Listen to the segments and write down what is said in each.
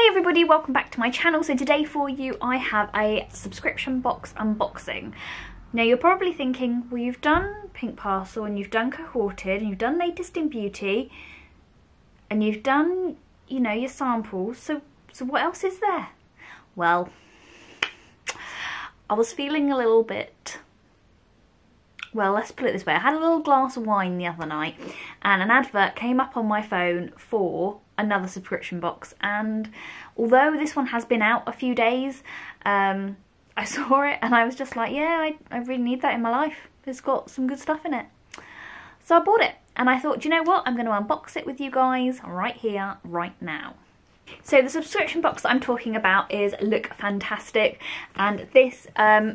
Hey everybody, welcome back to my channel. So today for you I have a subscription box unboxing. Now you're probably thinking, well, you've done Pink Parcel and you've done Cohorted and you've done Latest in Beauty and you've done, you know, your samples, so what else is there? Well, I was feeling a little bit, well, let's put it this way. I had a little glass of wine the other night and an advert came up on my phone for another subscription box, and although this one has been out a few days, I saw it and I was just like, yeah, I really need that in my life. It's got some good stuff in it. So I bought it and I thought, do you know what? I'm going to unbox it with you guys right here, right now. So the subscription box that I'm talking about is Look Fantastic, and this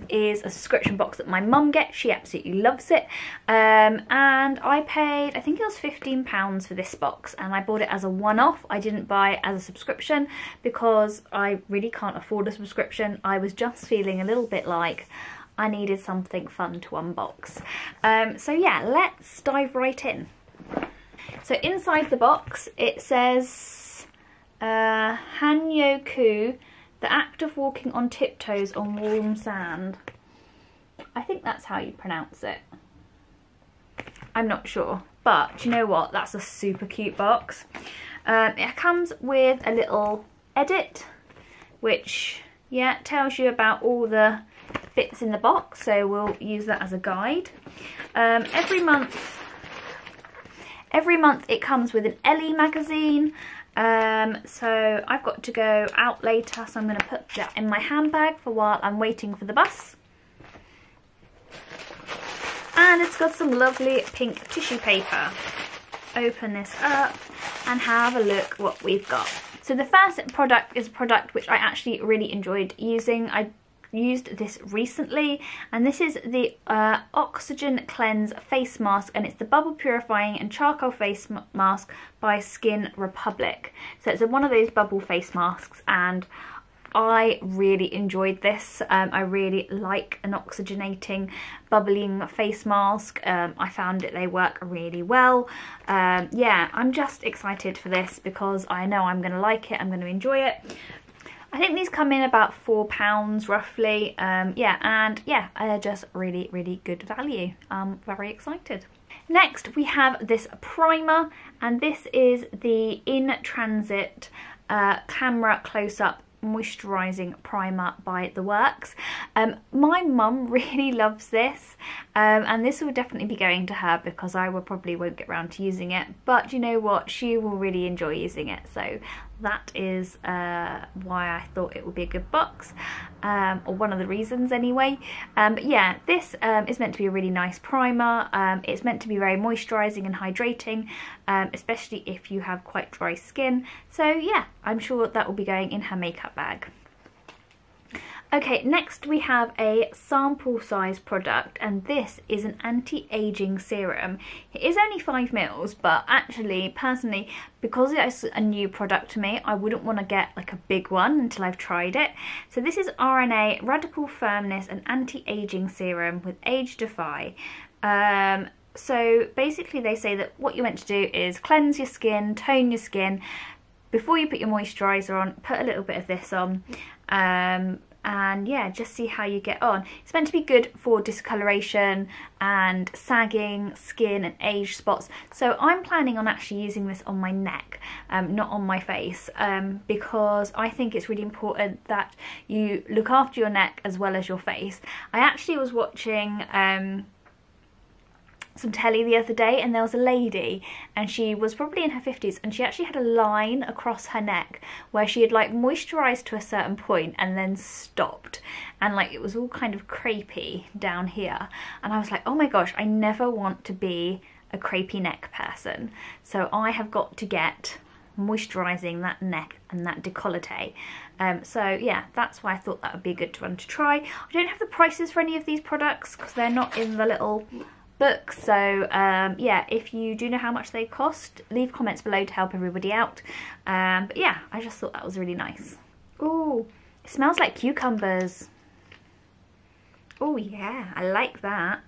is a subscription box that my mum gets. She absolutely loves it, and I paid, I think it was £15 for this box, and I bought it as a one-off. I didn't buy it as a subscription because I really can't afford a subscription. I was just feeling a little bit like I needed something fun to unbox. So yeah, let's dive right in. So inside the box it says Hanyoku, the act of walking on tiptoes on warm sand. I think that's how you pronounce it. I'm not sure, but do you know what? That's a super cute box. It comes with a little edit, which, yeah, tells you about all the bits in the box, so we'll use that as a guide. Every month it comes with an Ellie magazine. So I've got to go out later, so I'm going to put that in my handbag for while I'm waiting for the bus. And it's got some lovely pink tissue paper. Open this up and have a look what we've got. So the first product is a product which I actually really enjoyed using. I used this recently, and this is the Oxygen Cleanse face mask, and it's the bubble purifying and charcoal face mask by Skin Republic. So it's one of those bubble face masks, and I really enjoyed this. I really like an oxygenating, bubbling face mask. I found that they work really well. Yeah, I'm just excited for this because I know I'm going to like it, I'm going to enjoy it. I think these come in about £4 roughly, yeah, and yeah, they're just really, really good value. I'm very excited. Next we have this primer, and this is the In Transit Camera Close-Up Moisturising Primer by The Works. My mum really loves this, and this will definitely be going to her because I probably won't get around to using it, but you know what, she will really enjoy using it, so that is why I thought it would be a good box, or one of the reasons anyway. But yeah, this is meant to be a really nice primer. It's meant to be very moisturising and hydrating, especially if you have quite dry skin. So yeah, I'm sure that will be going in her makeup bag. Okay, next we have a sample size product, and this is an anti-aging serum. It is only 5 ml, but actually, personally, because it's a new product to me, I wouldn't want to get like a big one until I've tried it. So this is RNA Radical Firmness and Anti-Aging Serum with Age Defy. So basically they say that what you're meant to do is cleanse your skin, tone your skin. Before you put your moisturiser on, put a little bit of this on. And yeah, just see how you get on. It's meant to be good for discoloration and sagging skin and age spots. So I'm planning on actually using this on my neck, not on my face, because I think it's really important that you look after your neck as well as your face. I actually was watching some telly the other day, and there was a lady, and she was probably in her 50s, and she actually had a line across her neck where she had like moisturised to a certain point and then stopped, and like it was all kind of crepey down here, and I was like, oh my gosh, I never want to be a crepey neck person, so I have got to get moisturising that neck and that décolleté. So yeah, that's why I thought that would be a good one to try. I don't have the prices for any of these products because they're not in the little book, so yeah, if you do know how much they cost, leave comments below to help everybody out. But yeah, I just thought that was really nice. Ooh, it smells like cucumbers. Oh yeah, I like that.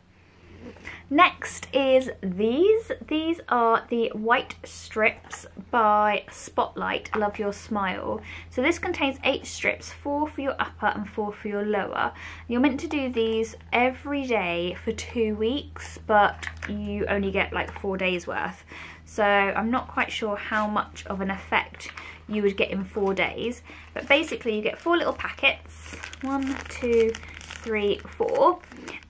Next is these. These are the white strips by Spotlight, Love Your Smile. So this contains 8 strips, 4 for your upper and 4 for your lower. You're meant to do these every day for 2 weeks, but you only get like 4 days worth. So I'm not quite sure how much of an effect you would get in 4 days. But basically you get 4 little packets, 1, 2, 3, 4.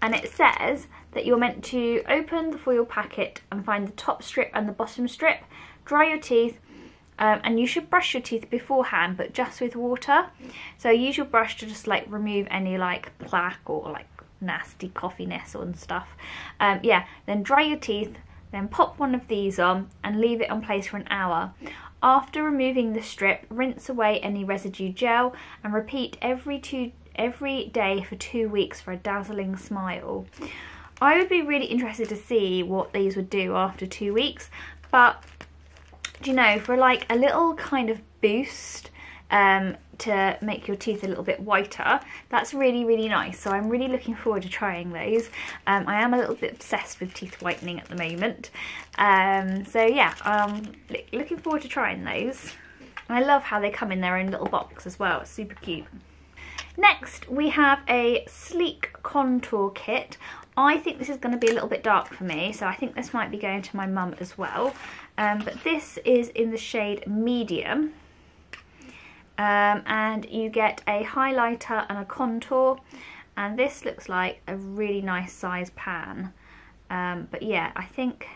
And it says that you're meant to open the foil packet and find the top strip and the bottom strip, dry your teeth, and you should brush your teeth beforehand, but just with water. So use your brush to just like remove any like plaque or like nasty coffeeness and stuff. Yeah, then dry your teeth, then pop one of these on and leave it on place for an hour. After removing the strip, rinse away any residue gel and repeat every day for 2 weeks for a dazzling smile. I would be really interested to see what these would do after 2 weeks, but do you know, for like a little kind of boost to make your teeth a little bit whiter, that's really, really nice. So I'm really looking forward to trying those. I am a little bit obsessed with teeth whitening at the moment. So yeah, looking forward to trying those. And I love how they come in their own little box as well, it's super cute. Next we have a sleek contour kit. I think this is going to be a little bit dark for me, so I think this might be going to my mum as well. But this is in the shade medium. And you get a highlighter and a contour. And this looks like a really nice size pan. But yeah, I think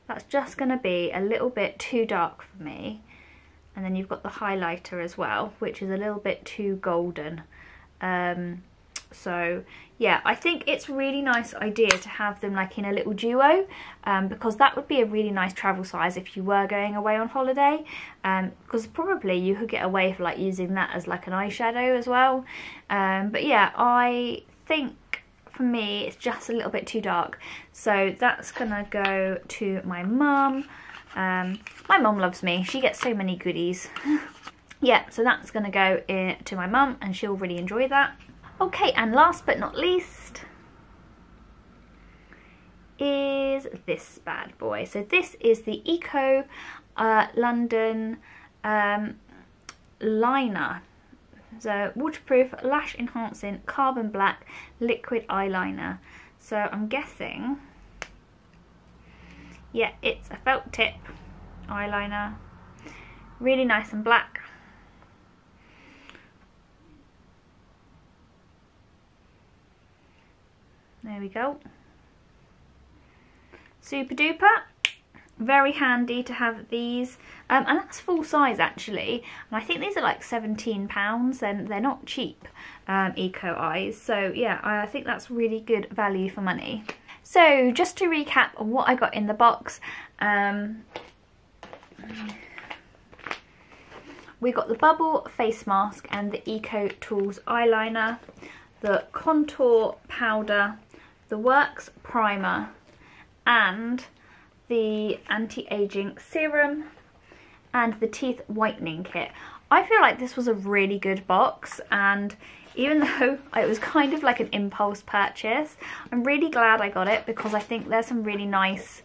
that's just going to be a little bit too dark for me. And then you've got the highlighter as well, which is a little bit too golden. So yeah, I think it's a really nice idea to have them like in a little duo, because that would be a really nice travel size if you were going away on holiday, because probably you could get away for like using that as like an eyeshadow as well. But yeah, I think for me it's just a little bit too dark, so that's gonna go to my mum. My mum loves me, she gets so many goodies. Yeah, so that's gonna go to my mum and she'll really enjoy that. Okay, and last but not least is this bad boy. So this is the Eco London liner. So waterproof, lash enhancing, carbon black liquid eyeliner. So I'm guessing, yeah, it's a felt tip eyeliner, really nice and black. There we go. Super duper. Very handy to have these. And that's full size actually. And I think these are like £17, and they're not cheap, Eco Eyes. So yeah, I think that's really good value for money. So just to recap on what I got in the box. We got the Bubble face mask and the Eco Tools eyeliner, the contour powder, the Works primer, and the anti-aging serum, and the teeth whitening kit. I feel like this was a really good box, and even though it was kind of like an impulse purchase, I'm really glad I got it because I think there's some really nice,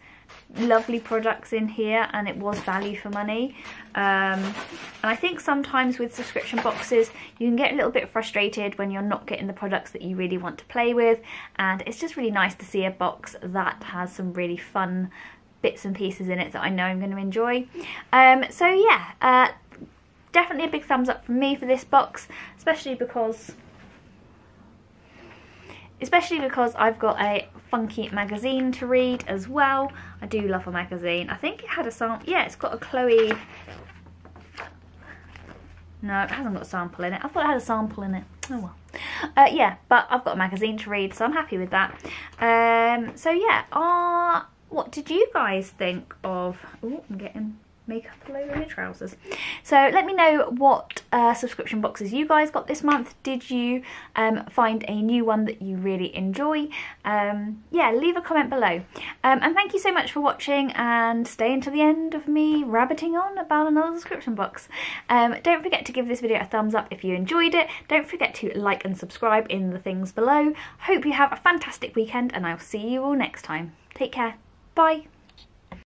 lovely products in here, and it was value for money. And I think sometimes with subscription boxes you can get a little bit frustrated when you're not getting the products that you really want to play with, and it's just really nice to see a box that has some really fun bits and pieces in it that I know I'm going to enjoy. So yeah, definitely a big thumbs up from me for this box, especially because I've got a funky magazine to read as well. I do love a magazine. I think it had a sample. Yeah, it's got a Chloe. No, it hasn't got a sample in it. I thought it had a sample in it. Oh well. Yeah, but I've got a magazine to read, so I'm happy with that. So yeah, what did you guys think of... Oh, I'm getting makeup all over your trousers. So let me know what subscription boxes you guys got this month. Did you find a new one that you really enjoy? Yeah, leave a comment below. And thank you so much for watching, and stay until the end of me rabbiting on about another subscription box. Don't forget to give this video a thumbs up if you enjoyed it. Don't forget to like and subscribe in the things below. Hope you have a fantastic weekend, and I'll see you all next time. Take care. Bye.